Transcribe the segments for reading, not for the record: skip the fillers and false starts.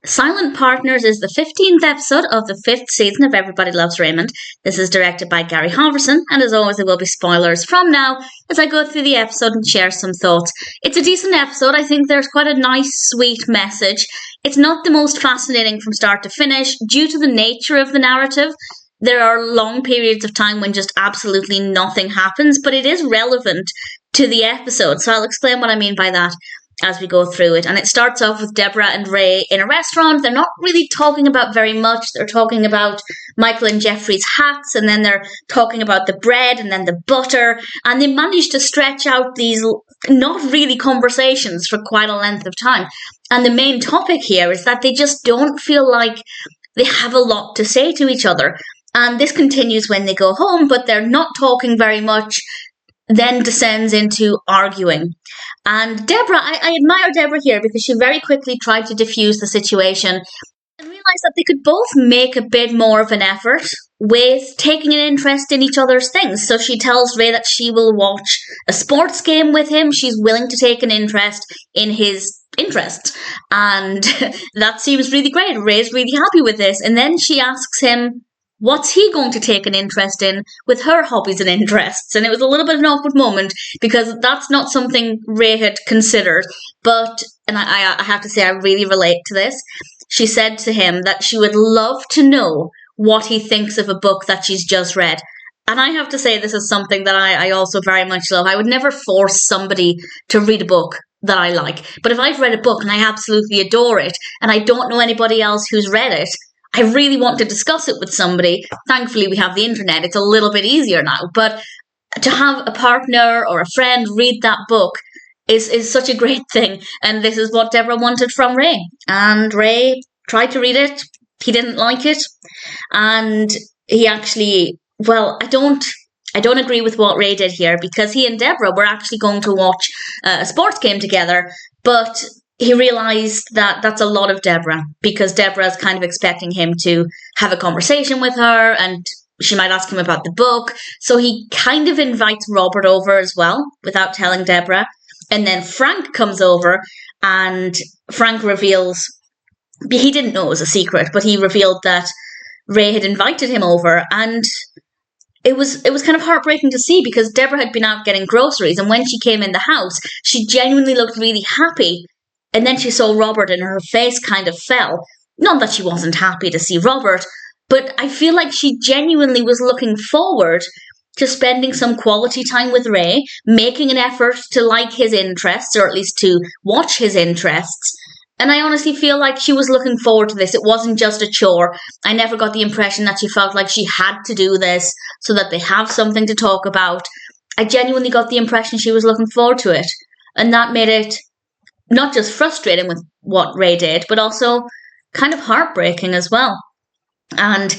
Silent Partners is the 15th episode of the 5th season of Everybody Loves Raymond. This is directed by Gary Halvorson, and as always there will be spoilers from now as I go through the episode and share some thoughts. It's a decent episode. I think there's quite a nice, sweet message. It's not the most fascinating from start to finish due to the nature of the narrative. There are long periods of time when just absolutely nothing happens, but it is relevant to the episode, so I'll explain what I mean by that as we go through it. And it starts off with Debra and Ray in a restaurant. They're not really talking about very much. They're talking about Michael and Geoffrey's hats, and then they're talking about the bread and then the butter, and they manage to stretch out these not really conversations for quite a length of time. And the main topic here is that they just don't feel like they have a lot to say to each other. And this continues when they go home, but they're not talking very much, then descends into arguing. And Debra, I admire Debra here because she very quickly tried to diffuse the situation and realised that they could both make a bit more of an effort with taking an interest in each other's things. So she tells Ray that she will watch a sports game with him. She's willing to take an interest in his interests. And that seems really great. Ray's really happy with this. And then she asks him, what's he going to take an interest in with her hobbies and interests? And it was a little bit of an awkward moment because that's not something Ray had considered. But, and I have to say, I really relate to this. She said to him that she would love to know what he thinks of a book that she's just read. And I have to say, this is something that I also very much love. I would never force somebody to read a book that I like. But if I've read a book and I absolutely adore it, and I don't know anybody else who's read it, I really want to discuss it with somebody. Thankfully, we have the internet. It's a little bit easier now. But to have a partner or a friend read that book is such a great thing. And this is what Debra wanted from Ray. And Ray tried to read it. He didn't like it. And he actually, well, I don't agree with what Ray did here because he and Debra were actually going to watch a sports game together. But he realised that that's a lot of Debra because Debra is kind of expecting him to have a conversation with her and she might ask him about the book. So he kind of invites Robert over as well without telling Debra. And then Frank comes over and Frank reveals, he didn't know it was a secret, but he revealed that Ray had invited him over. And it was kind of heartbreaking to see because Debra had been out getting groceries. And when she came in the house, she genuinely looked really happy. And then she saw Robert and her face kind of fell. Not that she wasn't happy to see Robert, but I feel like she genuinely was looking forward to spending some quality time with Ray, making an effort to like his interests, or at least to watch his interests. And I honestly feel like she was looking forward to this. It wasn't just a chore. I never got the impression that she felt like she had to do this so that they have something to talk about. I genuinely got the impression she was looking forward to it. And that made it not just frustrating with what Ray did, but also kind of heartbreaking as well. And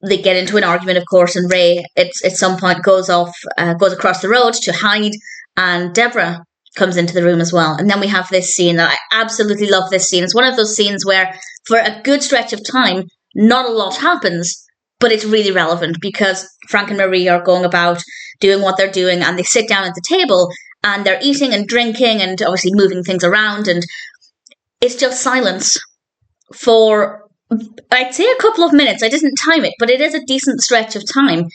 they get into an argument, of course, and Ray at some point goes across the road to hide, and Debra comes into the room as well. And then we have this scene that I absolutely love. This scene. It's one of those scenes where for a good stretch of time, not a lot happens, but it's really relevant because Frank and Marie are going about doing what they're doing, and they sit down at the table and they're eating and drinking and obviously moving things around, and it's just silence for, I'd say, a couple of minutes. I didn't time it, but it is a decent stretch of time.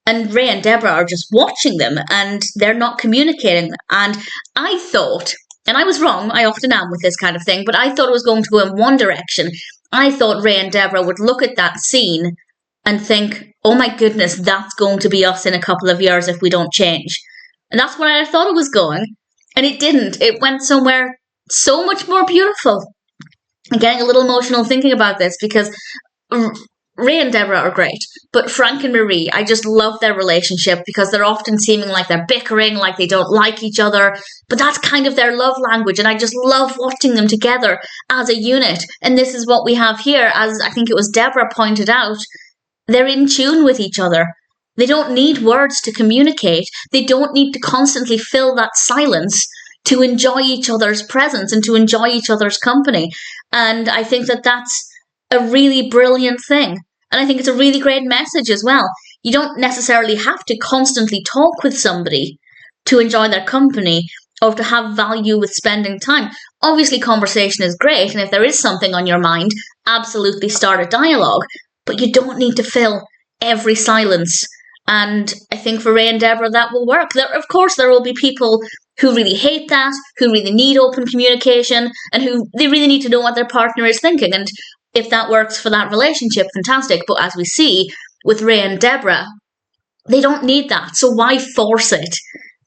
And Ray and Debra are just watching them and they're not communicating. And I thought, and I was wrong, I often am with this kind of thing, but I thought it was going to go in one direction. I thought Ray and Debra would look at that scene and think, oh my goodness, that's going to be us in a couple of years if we don't change. And that's where I thought it was going. And it didn't. It went somewhere so much more beautiful. I'm getting a little emotional thinking about this because Ray and Debra are great. But Frank and Marie, I just love their relationship because they're often seeming like they're bickering, like they don't like each other. But that's kind of their love language. And I just love watching them together as a unit. And this is what we have here. As I think it was Debra pointed out, they're in tune with each other. They don't need words to communicate. They don't need to constantly fill that silence to enjoy each other's presence and to enjoy each other's company. And I think that that's a really brilliant thing. And I think it's a really great message as well. You don't necessarily have to constantly talk with somebody to enjoy their company. or to have value with spending time. Obviously, conversation is great, and if there is something on your mind, absolutely start a dialogue, but you don't need to fill every silence. And I think for Ray and Debra, that will work. Of course, there will be people who really hate that, who really need open communication, and who they really need to know what their partner is thinking. And if that works for that relationship, fantastic. But as we see with Ray and Debra, they don't need that. So why force it?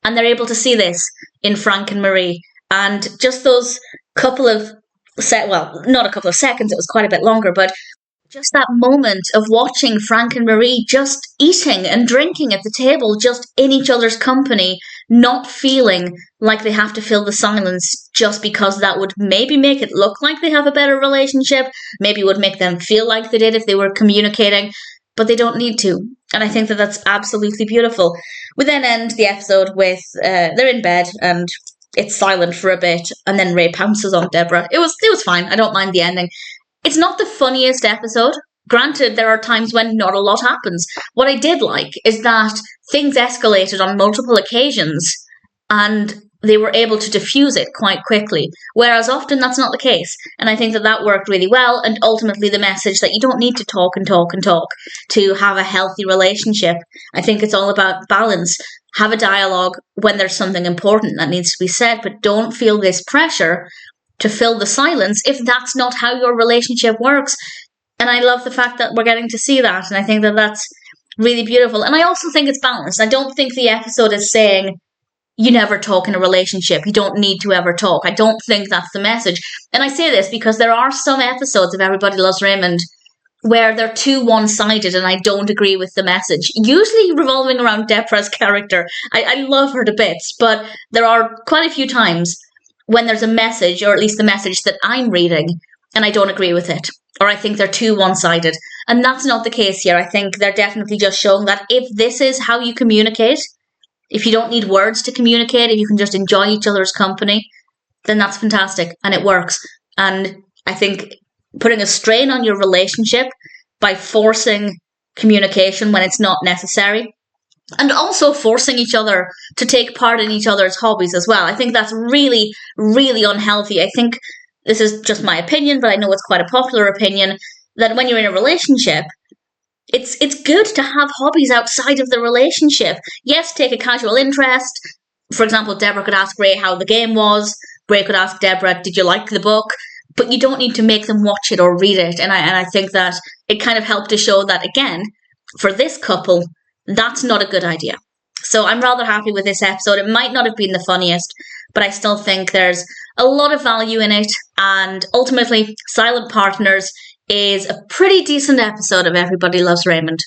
And they're able to see this in Frank and Marie. And just those couple of not a couple of seconds, it was quite a bit longer, but just that moment of watching Frank and Marie just eating and drinking at the table, just in each other's company, not feeling like they have to fill the silence just because that would maybe make it look like they have a better relationship, maybe would make them feel like they did if they were communicating, but they don't need to. And I think that that's absolutely beautiful. We then end the episode with they're in bed and it's silent for a bit, and then Ray pounces on Debra. It was fine. I don't mind the ending. It's not the funniest episode. Granted, there are times when not a lot happens. What I did like is that things escalated on multiple occasions and they were able to diffuse it quite quickly, whereas often that's not the case. And I think that that worked really well, and ultimately the message that you don't need to talk and talk and talk to have a healthy relationship. I think it's all about balance. Have a dialogue when there's something important that needs to be said, but don't feel this pressure to fill the silence if that's not how your relationship works. And I love the fact that we're getting to see that, and I think that that's really beautiful. And I also think it's balanced. I don't think the episode is saying you never talk in a relationship, you don't need to ever talk. I don't think that's the message. And I say this because there are some episodes of Everybody Loves Raymond where they're too one-sided, and I don't agree with the message, usually revolving around Debra's character. I love her to bits, but there are quite a few times when there's a message, or at least the message that I'm reading, and I don't agree with it, or I think they're too one-sided. And that's not the case here. I think they're definitely just showing that if this is how you communicate, if you don't need words to communicate, if you can just enjoy each other's company, then that's fantastic, and it works. And I think putting a strain on your relationship by forcing communication when it's not necessary, and also forcing each other to take part in each other's hobbies as well. I think that's really, really unhealthy. I think this is just my opinion, but I know it's quite a popular opinion, that when you're in a relationship, it's good to have hobbies outside of the relationship. Yes, take a casual interest. For example, Debra could ask Ray how the game was. Ray could ask Debra, did you like the book? But you don't need to make them watch it or read it. And I think that it kind of helped to show that, again, for this couple, that's not a good idea. So I'm rather happy with this episode. It might not have been the funniest, but I still think there's a lot of value in it. And ultimately, Silent Partners is a pretty decent episode of Everybody Loves Raymond.